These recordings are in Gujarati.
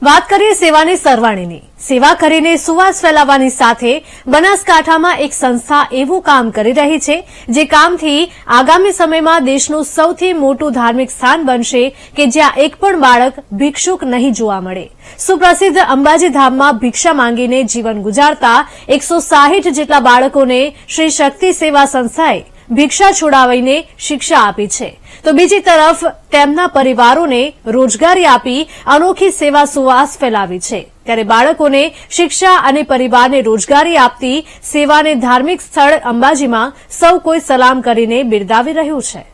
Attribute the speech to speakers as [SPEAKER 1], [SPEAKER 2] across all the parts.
[SPEAKER 1] વાત કરીએ સેવાની સરવાણીની। સેવા કરીને સુવાસ ફેલાવવાની સાથે બનાસકાંઠામાં એક સંસ્થા એવું કામ કરી રહી છે જે કામથી આગામી સમયમાં દેશનું સૌથી મોટું ધાર્મિક સ્થાન બનશે કે જ્યાં એક પણ બાળક ભિક્ષુક નહીં જોવા મળે। સુપ્રસિદ્ધ અંબાજી ધામમાં ભિક્ષા માંગીને જીવન ગુજારતા 160 જેટલા બાળકોને શ્રી શક્તિ સેવા સંસ્થાએ ભિક્ષા છોડાવીને શિક્ષા આપી છે, તો બીજી તરફ તેમના પરિવારોને રોજગારી આપી અનોખી સેવા સુવાસ ફેલાવી છે। ત્યારે બાળકોને શિક્ષા અને પરિવારને રોજગારી આપતી સેવાને ધાર્મિક સ્થળ અંબાજીમાં સૌ કોઈ સલામ કરીને બિરદાવી રહ્યું છે।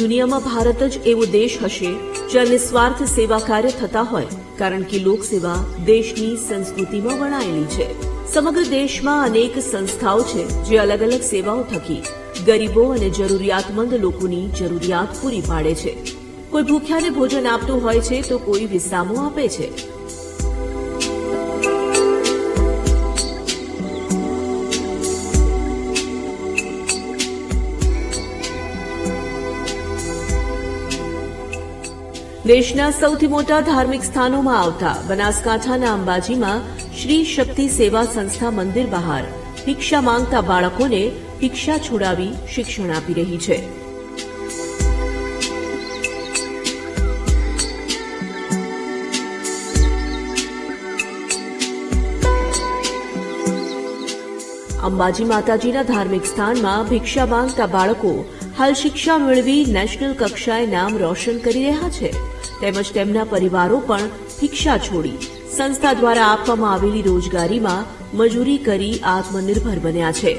[SPEAKER 2] દુનિયામાં ભારત જ એવો દેશ હશે જ્યાં નિસ્વાર્થ સેવા કાર્ય થતા હોય, કારણ કે લોકસેવા દેશની સંસ્કૃતિમાં વણાયેલી છે। સમગ્ર દેશમાં અનેક સંસ્થાઓ છે જે અલગ અલગ સેવાઓ થકી ગરીબો અને જરૂરિયાતમંદ લોકોની જરૂરિયાત પૂરી પાડે છે। કોઈ ભૂખ્યાને ભોજન આપતું હોય છે તો કોઈ વિસામો આપે છે। દેશના સૌથી મોટા ધાર્મિક સ્થાનોમાં આવતા બનાસકાંઠાના અંબાજીમાં શ્રી શક્તિ સેવા સંસ્થા મંદિર બહાર ભિક્ષા માંગતા બાળકોને ભિક્ષા છોડાવી શિક્ષણ આપી રહી છે। અંબાજી માતાજીના ધાર્મિક સ્થાનમાં ભિક્ષા માંગતા બાળકો હાલ શિક્ષા મેળવી નેશનલ કક્ષાએ નામ રોશન કરી રહ્યા છે, તેમજ તેમના પરિવારો પણ ભિક્ષા છોડી સંસ્થા દ્વારા આપવામાં આવેલી રોજગારીમાં મજૂરી કરી આત્મનિર્ભર બન્યા છે।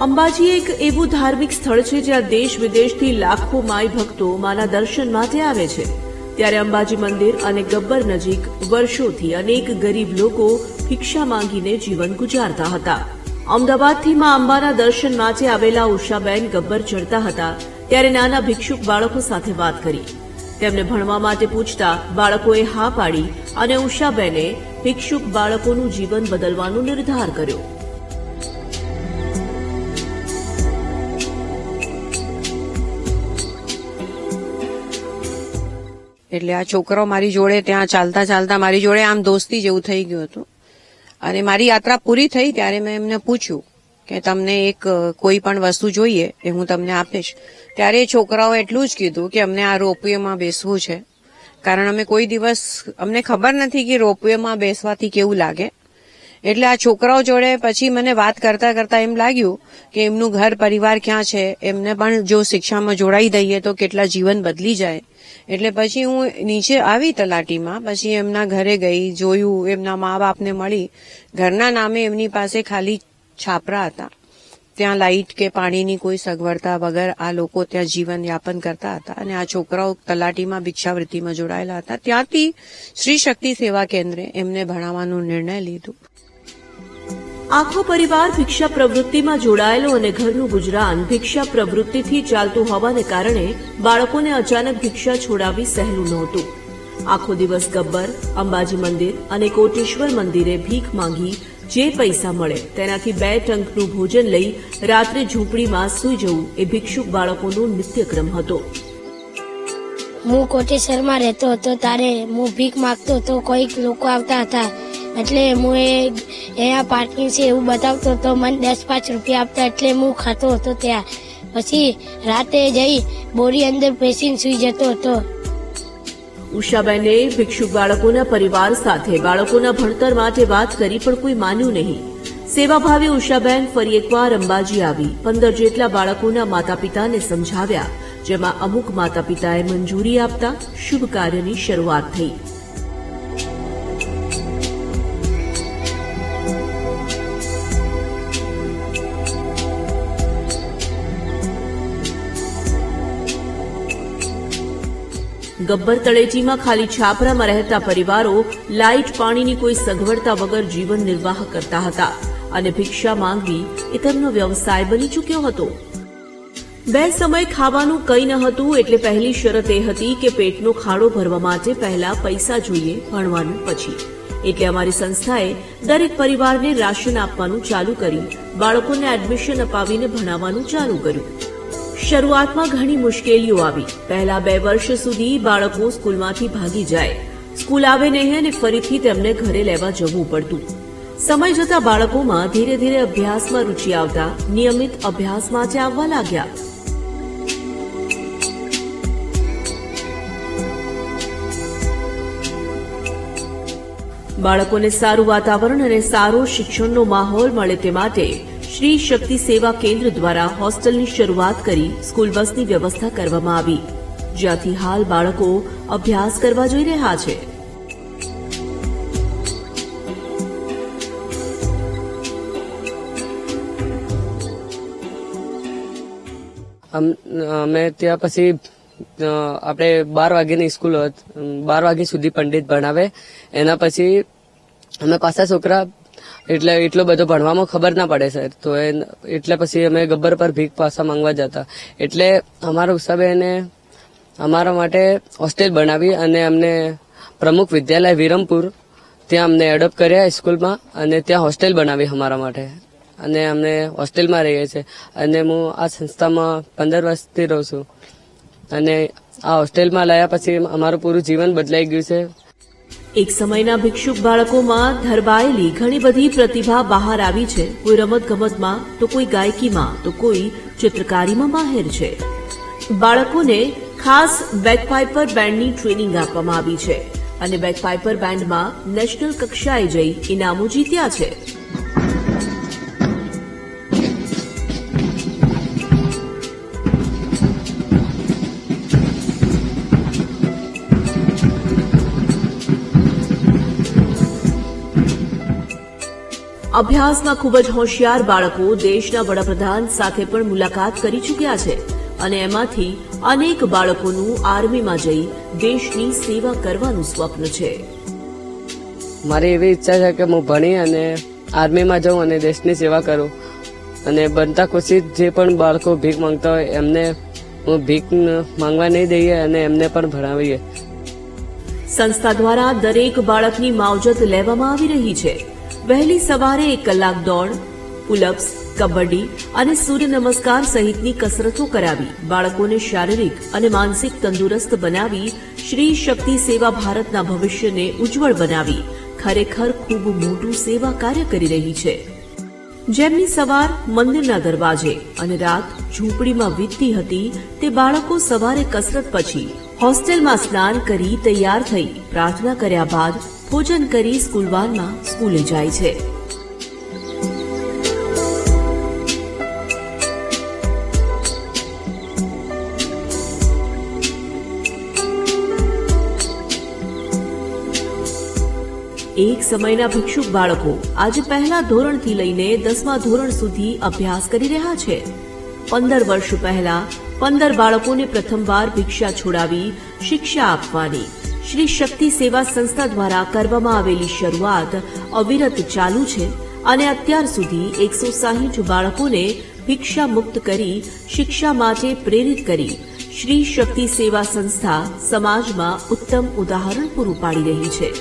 [SPEAKER 2] અંબાજી એક એવું ધાર્મિક સ્થળ છે જ્યાં દેશ વિદેશથી લાખો માઈ ભક્તો માના દર્શન માટે આવે છે। ત્યારે અંબાજી મંદિર અને ગબ્બર નજીક વર્ષોથી અનેક ગરીબ લોકો ભિક્ષા માંગીને જીવન ગુજારતા હતા। અમદાવાદથી માં અંબાના દર્શન માટે આવેલા ઉષાબેન ગબ્બર ચડતા હતા ત્યારે નાના ભિક્ષુક બાળકો સાથે વાત કરી। તેમને ભણવા માટે પૂછતા બાળકોએ હા પાડી અને ઉષાબેને ભિક્ષુક બાળકોનું જીવન બદલવાનો નિર્ધાર કર્યો।
[SPEAKER 3] એટલે આ છોકરો મારી જોડે ત્યાં ચાલતા ચાલતા મારી જોડે આમ દોસ્તી જેવું થઈ ગયું હતું અને મારી યાત્રા પૂરી થઈ ત્યારે મેં એમને પૂછ્યું કે તમને એક કોઈ પણ વસ્તુ જોઈએ એ હું તમને આપીશ। ત્યારે એ છોકરાઓ એટલું જ કીધું કે અમને આ રોપવેમાં બેસવું છે, કારણ અમે કોઈ દિવસ અમને ખબર નથી કે રોપવેમાં બેસવાથી કેવું લાગે। એટલે આ છોકરાઓ જોડે પછી મને વાત કરતા કરતા એમ લાગ્યું કે એમનું ઘર પરિવાર ક્યાં છે, એમને પણ જો શિક્ષામાં જોડાઈ દઈએ તો કેટલા જીવન બદલી જાય। એટલે પછી હું નીચે આવી તલાટીમાં, પછી એમના ઘરે ગઈ, જોયું, એમના મા બાપને મળી। ઘરના નામે એમની પાસે ખાલી છાપરા હતા, ત્યાં લાઇટ કે પાણીની કોઈ સગવડતા વગર આ લોકો ત્યાં જીવન યાપન કરતા હતા અને આ છોકરાઓ તલાટીમાં ભિક્ષાવૃત્તિમાં જોડાયેલા હતા। ત્યાંથી શ્રી શક્તિ સેવા કેન્દ્રે એમને ભણાવવાનો નિર્ણય લીધો।
[SPEAKER 2] આખો પરિવાર ભિક્ષા પ્રવૃત્તિમાં જોડાયેલો અને ઘરનું ગુજરાન ભિક્ષા પ્રવૃત્તિથી ચાલતું હોવાને કારણે બાળકોને અચાનક ભિક્ષા છોડાવી સહેલું નહોતું। આખો દિવસ ગબ્બર, અંબાજી મંદિર અને કોટેશ્વર મંદિરે ભીખ માંગી જે પૈસા મળે તેનાથી 2 ટંકનું ભોજન લઈ રાત્રે ઝૂંપડીમાં સૂઈ જવું એ ભિક્ષુક બાળકોનો નિત્યક્રમ હતો।
[SPEAKER 4] હું કોટેશ્વરમાં રહેતો હતો ત્યારે હું ભીખ માંગતો હતો, કોઈક લોકો આવતા હતા એટલે હું અહીંયા પાર્કિંગ છે એવું બતાવતો હતો, મને 10-5 રૂપિયા આપતા એટલે હું ખાતો હતો ત્યાં। પછી રાતે જઈ બોરી અંદર બેસીને સૂઈ જતો હતો।
[SPEAKER 2] ઉષાબેને ભિક્ષુક બાળકોના પરિવાર સાથે બાળકોના ભણતર માટે વાત કરી પણ કોઈ માન્યું નહીં। સેવાભાવી ઉષાબેન ફરી એકવાર અંબાજી આવી 15 જેટલા બાળકોના માતા પિતાને સમજાવ્યા, જેમાં અમુક માતા પિતાએ મંજૂરી આપતા શુભ કાર્યની શરૂઆત થઈ। ગબ્બર તળેટીમાં ખાલી છાપરામાં રહેતા પરિવારો લાઇટ પાણીની કોઈ સગવડતા વગર જીવન નિર્વાહ કરતા હતા અને ભિક્ષા માંગવી એ તેમનો વ્યવસાય બની ચૂક્યો હતો. બે સમય ખાવાનું કંઈ ન હતું એટલે પહેલી શરત એ હતી કે પેટનો ખાડો ભરવા માટે પહેલા પૈસા જોઈએ, ભણવાનું પછી. એટલે અમારી સંસ્થાએ દરેક પરિવારને રાશન આપવાનું ચાલુ કરી બાળકોને એડમિશન અપાવીને ભણાવવાનું ચાલુ કર્યું. શરૂઆતમાં ઘણી મુશ્કેલીઓ આવી. પહેલા 2 વર્ષ સુધી બાળકો સ્કૂલમાંથી ભાગી જાય, સ્કૂલ આવે નહીં અને ફરીથી તેમને ઘરે લેવા જવું પડતું. સમય જતા બાળકોમાં ધીરે ધીરે અભ્યાસમાં રૂચિ આવતા નિયમિત અભ્યાસ માટે આવવા લાગ્યા. બાળકોને સારું વાતાવરણ અને સારો શિક્ષણનો માહોલ મળે તે માટે શ્રી શક્તિ સેવા કેન્દ્ર દ્વારા હોસ્ટેલની શરૂઆત કરી સ્કૂલ બસની વ્યવસ્થા કરવામાં આવી, જ્યાંથી હાલ બાળકો અભ્યાસ કરવા જઈ રહ્યા છે.
[SPEAKER 5] અમે ત્યાં પછી આપણે 12 વાગ્યાની સ્કૂલ હોત, 12 વાગ્યા સુધી પંડિત ભણાવે. એના પછી અમે પાછા છોકરા એટલે એટલો બધો ભણવામાં ખબર ના પડે સર, તો એટલે પછી અમે ગબ્બર પર ભીખ પાછા માંગવા જતા. એટલે અમારા હિસાબે એને અમારા માટે હોસ્ટેલ બનાવી અને અમને પ્રમુખ વિદ્યાલય વિરમપુર ત્યાં અમને એડોપ્ટ કર્યા સ્કૂલમાં અને ત્યાં હોસ્ટેલ બનાવી અમારા માટે અને અમને હોસ્ટેલમાં રહીએ છીએ. અને હું આ સંસ્થામાં 15 વર્ષથી રહું છું અને આ હોસ્ટેલમાં લાયા પછી અમારું પૂરું જીવન બદલાઈ ગયું છે.
[SPEAKER 2] એક સમયના ભિક્ષુક બાળકોમાં ધરબાયેલી ઘણી બધી પ્રતિભા બહાર આવી છે. કોઈ રમતગમતમાં, તો કોઈ ગાયકીમાં, તો કોઈ ચિત્રકારીમાં માહેર છે. બાળકોને ખાસ બેકપાઇપર બેન્ડની ટ્રેનિંગ આપવામાં આવી છે અને બેકપાઇપર બેન્ડમાં નેશનલ કક્ષાએ જઈ ઇનામો જીત્યા છે. અભ્યાસમાં ખૂબ જ હોશિયાર બાળકો દેશના વડાપ્રધાન સાથે પણ મુલાકાત કરી ચૂક્યા છે અને એમાંથી અનેક બાળકોનું આર્મીમાં જઈ દેશની સેવા કરવાનું સ્વપ્ન છે.
[SPEAKER 5] મારી એવી ઈચ્છા છે કે હું ભણી અને આર્મીમાં જાઉં અને દેશની સેવા કરું અને બનતા કોશિશ જે પણ બાળકો ભીખ માંગતા હોય એમને હું ભીખ માંગવા નહીં દઈએ અને એમને પણ ભણાવીએ.
[SPEAKER 2] સંસ્થા દ્વારા દરેક બાળકની માવજત લેવામાં આવી રહી છે. વહેલી સવારે 1 કલાક દોડ, પુલઅપ્સ, કબડ્ડી અને સૂર્ય નમસ્કાર સહિતની કસરતો કરાવી બાળકોને શારીરિક અને માનસિક તંદુરસ્ત બનાવી શ્રી શક્તિ સેવા ભારતના ભવિષ્યને ઉજ્જવળ બનાવી ખરેખર ખૂબ મોટું સેવા કાર્ય કરી રહી છે. જેમની સવાર મંદિરના દરવાજે અને રાત ઝૂંપડીમાં વીતતી હતી, તે બાળકો સવારે કસરત પછી હોસ્ટેલમાં સ્નાન કરી તૈયાર થઈ પ્રાર્થના કર્યા બાદ ભોજન કરી સ્કૂલવાનમાં સ્કૂલે જાય છે. એક સમયના ભિક્ષુક બાળકો આજે પહેલા ધોરણથી લઈને 10મા ધોરણ સુધી અભ્યાસ કરી રહ્યા છે. 15 વર્ષ પહેલા 15 બાળકોને પ્રથમવાર ભિક્ષા છોડાવી શિક્ષા આપવાની શ્રી શક્તિ સેવા સંસ્થા દ્વારા કરવામાં આવેલી શરૂઆત અવિરત ચાલુ છે અને અત્યાર સુધી 160 બાળકોને ભિક્ષા મુક્ત કરી શિક્ષા માટે પ્રેરિત કરી શ્રી શક્તિ સેવા સંસ્થા સમાજમાં ઉત્તમ ઉદાહરણ પૂરું પાડી રહી છે.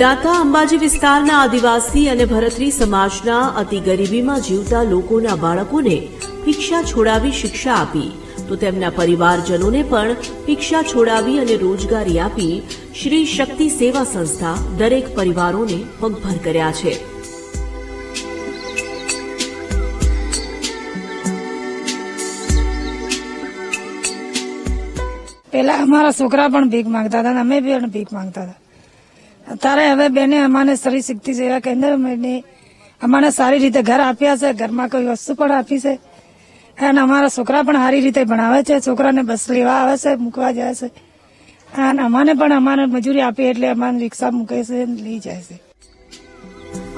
[SPEAKER 2] દાતા અંબાજી વિસ્તારના આદિવાસી અને ભરતરી સમાજના અતિ ગરીબીમાં જીવતા લોકોના બાળકોને ભિક્ષા છોડાવી શિક્ષા આપી તો તેમના પરિવારજનોને પણ ભિક્ષા છોડાવી અને રોજગારી આપી શ્રી શક્તિ સેવા સંસ્થા દરેક પરિવારોને પગભર કર્યા છે.
[SPEAKER 6] પેલા અમારા છોકરા પણ ભીખ માંગતા હતા, અમે પણ ભીખ માંગતા હતા. અત્યારે હવે બેને અમાને શ્રી શક્તિ સેવા કેન્દ્ર અમાને સારી રીતે ઘર આપ્યા છે, ઘરમાં કોઈ વસ્તુ પણ આપી છે અને અમારા છોકરા પણ સારી રીતે ભણાવે છે. છોકરાને બસ લેવા આવે છે, મૂકવા જાય છે અને અમાને પણ અમારે મજૂરી આપી એટલે અમારે રિક્ષા મૂકે છે લઈ જાય છે.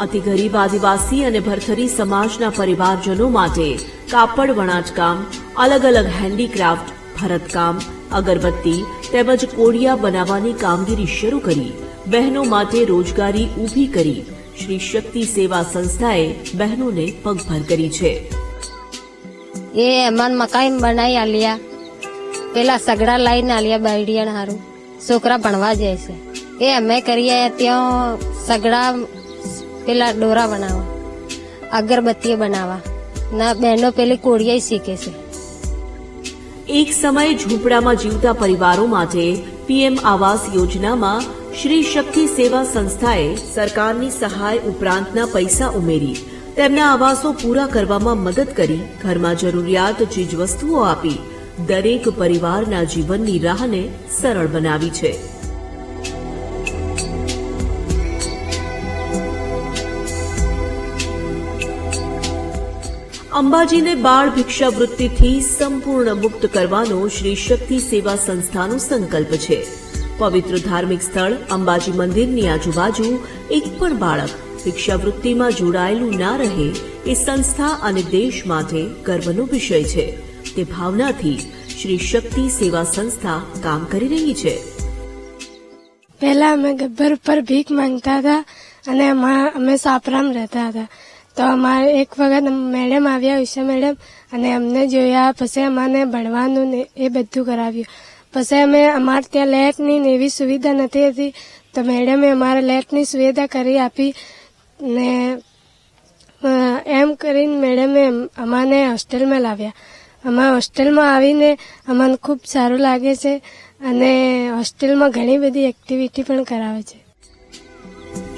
[SPEAKER 2] અતિ ગરીબ આદિવાસી અને ભરથરી સમાજના પરિવારજનો માટે કાપડ વણાટકામ, અલગ અલગ હેન્ડીક્રાફ્ટ, ભરતકામ, અગરબત્તી તેમજ કોડિયા બનાવવાની કામગીરી શરૂ કરી બહેનો માટે રોજગારી ઊભી કરી શ્રી શક્તિ સેવા સંસ્થાએ બહેનોને પગભર કરી છે.
[SPEAKER 7] એ અમન મકાઈ બનાવી આલ્યા, પેલા સગડા લાઈને આલ્યા બાયડિયા હારું, છોકરા ભણવા જાય છે. એ અમે કરીએ ત્યાં સગડા પેલા ડોરા બનાવવા, અગરબત્તી બનાવવા ના બહેનો પેલી કોડિયા શીખે છે.
[SPEAKER 2] એક સમયે ઝૂંપડામાં જીવતા પરિવારો માટે પીએમ આવાસ યોજનામાં શ્રી શક્તિ સેવા સંસ્થાએ સરકારની સહાય ઉપરાંતના પૈસા ઉમેરી તેમના આવાસો પૂરા કરવામાં મદદ કરી ઘરમાં જરૂરિયાત ચીજવસ્તુઓ આપી દરેક પરિવારના જીવનની રાહને સરળ બનાવી છે. અંબાજીને બાળ ભિક્ષાવૃત્તિથી સંપૂર્ણ મુક્ત કરવાનો શ્રી શક્તિ સેવા સંસ્થાનો સંકલ્પ છે. પવિત્ર ધાર્મિક સ્થળ અંબાજી મંદિરની આજુબાજુ એક પણ બાળક ભિક્ષાવૃત્તિમાં જોડાયેલું ના રહે એ સંસ્થા અને દેશ માટે ગર્વનો વિષય છે. તે ભાવનાથી શ્રી શક્તિ સેવા સંસ્થા કામ કરી રહી છે.
[SPEAKER 4] પહેલા અમે ગબ્બર ઉપર ભીખ માંગતા હતા અને અમે સાપરામ રહેતા હતા. તો અમારે એક વખત મેડમ આવ્યા, ઉષા મેડમ, અને અમને જોયા. પછી અમારે ભણવાનું ને એ બધું કરાવ્યું. પછી અમે અમારે ત્યાં લેટની ને એવી સુવિધા નથી હતી, તો મેડમે અમારે લેટની સુવિધા કરી આપી ને એમ કરીને મેડમે અમાને હોસ્ટેલમાં લાવ્યા. અમારા હોસ્ટેલમાં આવીને અમને ખૂબ સારું લાગે છે અને હોસ્ટેલમાં ઘણી બધી એક્ટિવિટી પણ કરાવે છે.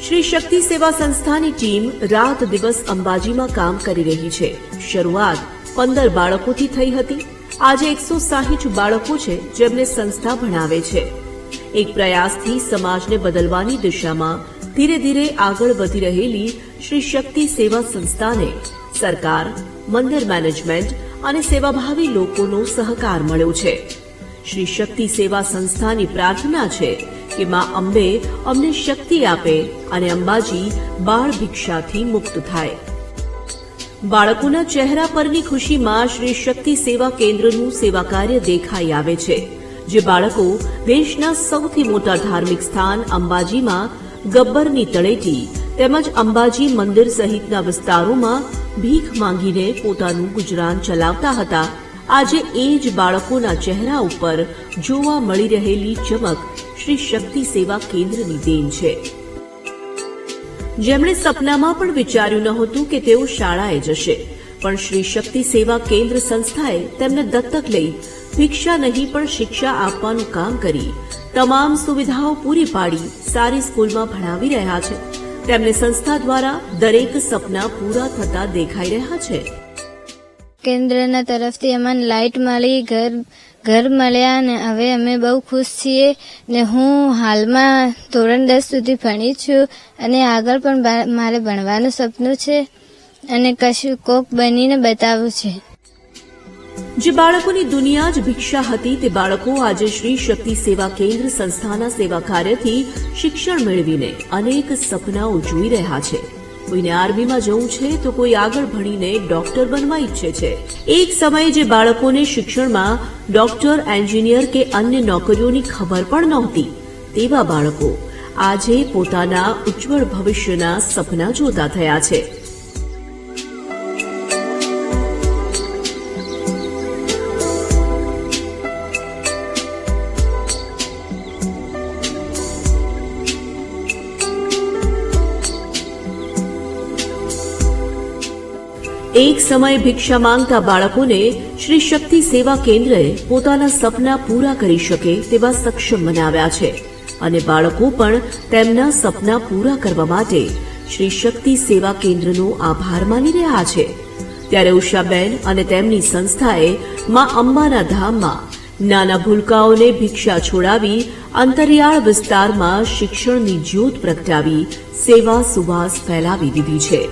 [SPEAKER 2] શ્રી શક્તિ સેવા સંસ્થાની ટીમ રાત દિવસ અંબાજીમાં કામ કરી રહી છે. શરૂઆત 15 બાળકોથી થઈ હતી. આજે 160 બાળકો છે જેમને સંસ્થા ભણાવે છે. એક પ્રયાસથી સમાજને બદલવાની દિશામાં ધીરે ધીરે આગળ વધી રહેલી શ્રી શક્તિ સેવા સંસ્થાને સરકાર, મંદિર મેનેજમેન્ટ અને સેવાભાવી લોકોનો સહકાર મળ્યો છે. શ્રી શક્તિ સેવા સંસ્થાની પ્રાર્થના છે કે માં અંબે અમને શક્તિ આપે અને અંબાજી બાળ ભિક્ષાથી મુક્ત થાય. બાળકોના ચહેરા પરની ખુશીમાં શ્રી શક્તિ સેવા કેન્દ્રનું સેવા કાર્ય દેખાઈ આવે છે. જે બાળકો દેશના સૌથી મોટા ધાર્મિક સ્થાન અંબાજીમાં ગબ્બરની તળેટી તેમજ અંબાજી મંદિર સહિતના વિસ્તારોમાં ભીખ માંગીને પોતાનું ગુજરાન ચલાવતા હતા, આજે એ જ બાળકોના ચહેરા ઉપર જોવા મળી રહેલી ચમક શ્રી શક્તિ સેવા કેન્દ્રની દેન છે. જેમણે સપનામાં પણ વિચાર્યું નહોતું કે તેઓ શાળાએ જશે, પણ શ્રી શક્તિ સેવા કેન્દ્ર સંસ્થાએ તેમને દત્તક લઈ ભિક્ષા નહીં પણ શિક્ષા આપવાનું કામ કરી તમામ સુવિધાઓ પૂરી પાડી સારી સ્કૂલમાં ભણાવી રહ્યા છે. તેમને સંસ્થા દ્વારા દરેક સપના પૂરા થતા દેખાઈ રહ્યા છે.
[SPEAKER 7] કેન્દ્રના તરફથી અમને લાઇટ મળી, ઘર મળ્યા ને હવે અમે બહુ ખુશ છીએ ને હું હાલમાં ધોરણ 10 સુધી ભણી છું અને આગળ પણ મારે ભણવાનું સપનું છે અને કશું કોક બનીને બતાવવું છે.
[SPEAKER 2] જે બાળકોની દુનિયા જ ભિક્ષા હતી તે બાળકો આજે શ્રી શક્તિ સેવા કેન્દ્ર સંસ્થાના સેવા કાર્યથી શિક્ષણ મેળવીને અનેક સપનાઓ જોઈ રહ્યા છે. કોઈને આર્મીમાં જવું છે તો કોઈ આગળ ભણીને ડોક્ટર બનવા ઈચ્છે છે. એક સમયે જે બાળકોને શિક્ષણમાં ડોક્ટર, એન્જિનિયર કે અન્ય નોકરીઓની ખબર પણ નહોતી, તેવા બાળકો આજે પોતાના ઉજ્જવળ ભવિષ્યના સપના જોતા થયા છે. એક સમયે ભિક્ષા માંગતા બાળકોને શ્રી શક્તિ સેવા કેન્દ્રએ પોતાના સપના પૂરા કરી શકે તેવા સક્ષમ બનાવ્યા છે અને બાળકો પણ તેમના સપના પૂરા કરવા માટે શ્રી શક્તિ સેવા કેન્દ્રનો આભાર માની રહ્યા છે. ત્યારે ઉષાબેન અને તેમની સંસ્થાએ માં અંબાના ધામમાં નાના ભૂલકાઓને ભિક્ષા છોડાવી અંતરિયાળ વિસ્તારમાં શિક્ષણની જ્યોત પ્રગટાવી સેવા સુવાસ ફેલાવી દીધી છે.